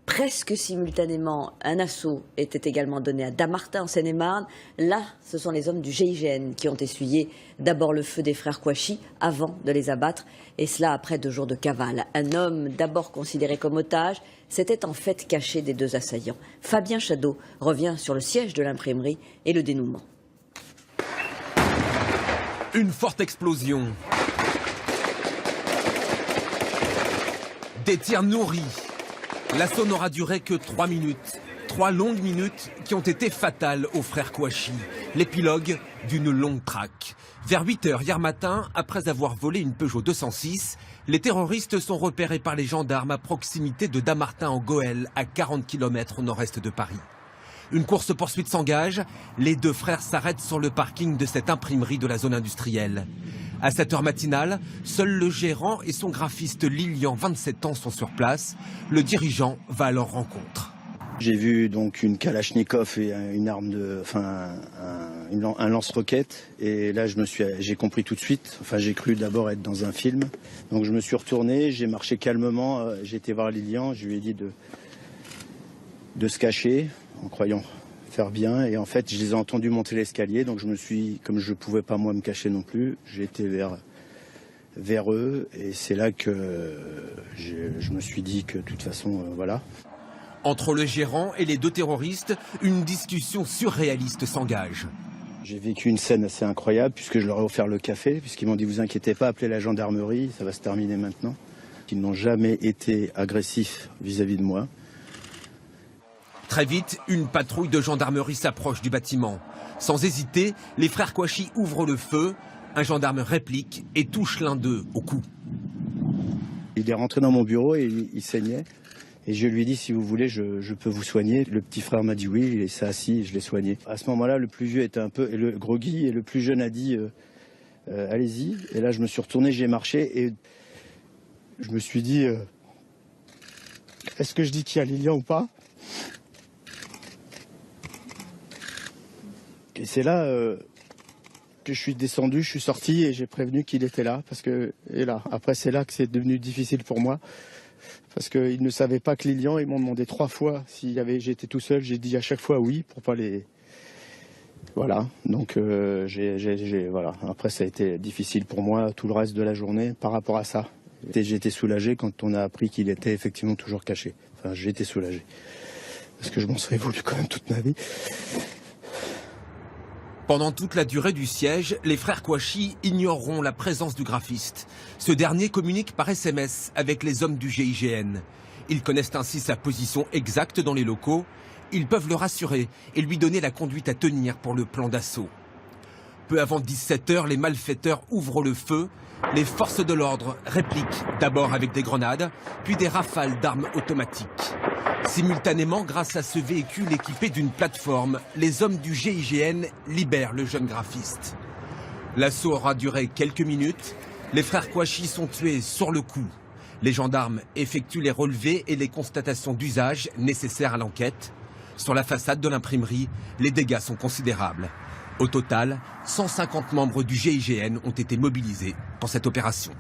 Presque simultanément, un assaut était également donné à Dammartin en Seine-et-Marne. Là, ce sont les hommes du GIGN qui ont essuyé d'abord le feu des frères Kouachi avant de les abattre. Et cela après 2 jours de cavale. Un homme d'abord considéré comme otage s'était en fait caché des 2 assaillants. Fabien Chadeau revient sur le siège de l'imprimerie et le dénouement. Une forte explosion. Des tirs nourris. L'assaut n'aura duré que 3 minutes. 3 longues minutes qui ont été fatales aux frères Kouachi. L'épilogue d'une longue traque. Vers 8 h hier matin, après avoir volé une Peugeot 206, les terroristes sont repérés par les gendarmes à proximité de Dammartin en Goële, à 40 km au nord-est de Paris. Une course-poursuite s'engage. Les 2 frères s'arrêtent sur le parking de cette imprimerie de la zone industrielle. À 7 h matinale, seul le gérant et son graphiste Lilian, 27 ans, sont sur place. Le dirigeant va à leur rencontre. J'ai vu donc une Kalachnikov et une arme un lance-roquette. Et là, j'ai compris tout de suite. Enfin, j'ai cru d'abord être dans un film. Donc, je me suis retourné, j'ai marché calmement. J'ai été voir Lilian, je lui ai dit de se cacher en croyant faire bien, et en fait je les ai entendus monter l'escalier, donc comme je pouvais pas moi me cacher non plus, j'ai été vers eux, et c'est là que je me suis dit que de toute façon voilà. Entre le gérant et les 2 terroristes, une discussion surréaliste s'engage. J'ai vécu une scène assez incroyable puisque je leur ai offert le café, puisqu'ils m'ont dit vous inquiétez pas, appelez la gendarmerie, ça va se terminer maintenant. Ils n'ont jamais été agressifs vis-à-vis de moi. Très vite, une patrouille de gendarmerie s'approche du bâtiment. Sans hésiter, les frères Kouachi ouvrent le feu. Un gendarme réplique et touche l'un d'eux au cou. Il est rentré dans mon bureau et il saignait. Et je lui ai dit, si vous voulez, je peux vous soigner. Le petit frère m'a dit oui, il s'est assis et je l'ai soigné. À ce moment-là, le plus vieux était un peu groggy et le plus jeune a dit allez-y. Et là, je me suis retourné, j'ai marché et je me suis dit est-ce que je dis qu'il y a Lilian ou pas? Et c'est là que je suis descendu, je suis sorti et j'ai prévenu qu'il était là. Après, c'est là que c'est devenu difficile pour moi. Parce qu'ils ne savaient pas que Lilian, ils m'ont demandé 3 fois si j'étais tout seul. J'ai dit à chaque fois oui pour pas les. Voilà. Donc, voilà. Après, ça a été difficile pour moi tout le reste de la journée par rapport à ça. J'ai été soulagé quand on a appris qu'il était effectivement toujours caché. Enfin, j'ai été soulagé. Parce que je m'en serais voulu quand même toute ma vie. Pendant toute la durée du siège, les frères Kouachi ignoreront la présence du graphiste. Ce dernier communique par SMS avec les hommes du GIGN. Ils connaissent ainsi sa position exacte dans les locaux. Ils peuvent le rassurer et lui donner la conduite à tenir pour le plan d'assaut. Peu avant 17 h, les malfaiteurs ouvrent le feu. Les forces de l'ordre répliquent, d'abord avec des grenades, puis des rafales d'armes automatiques. Simultanément, grâce à ce véhicule équipé d'une plateforme, les hommes du GIGN libèrent le jeune graphiste. L'assaut aura duré quelques minutes. Les frères Kouachi sont tués sur le coup. Les gendarmes effectuent les relevés et les constatations d'usage nécessaires à l'enquête. Sur la façade de l'imprimerie, les dégâts sont considérables. Au total, 150 membres du GIGN ont été mobilisés pour cette opération.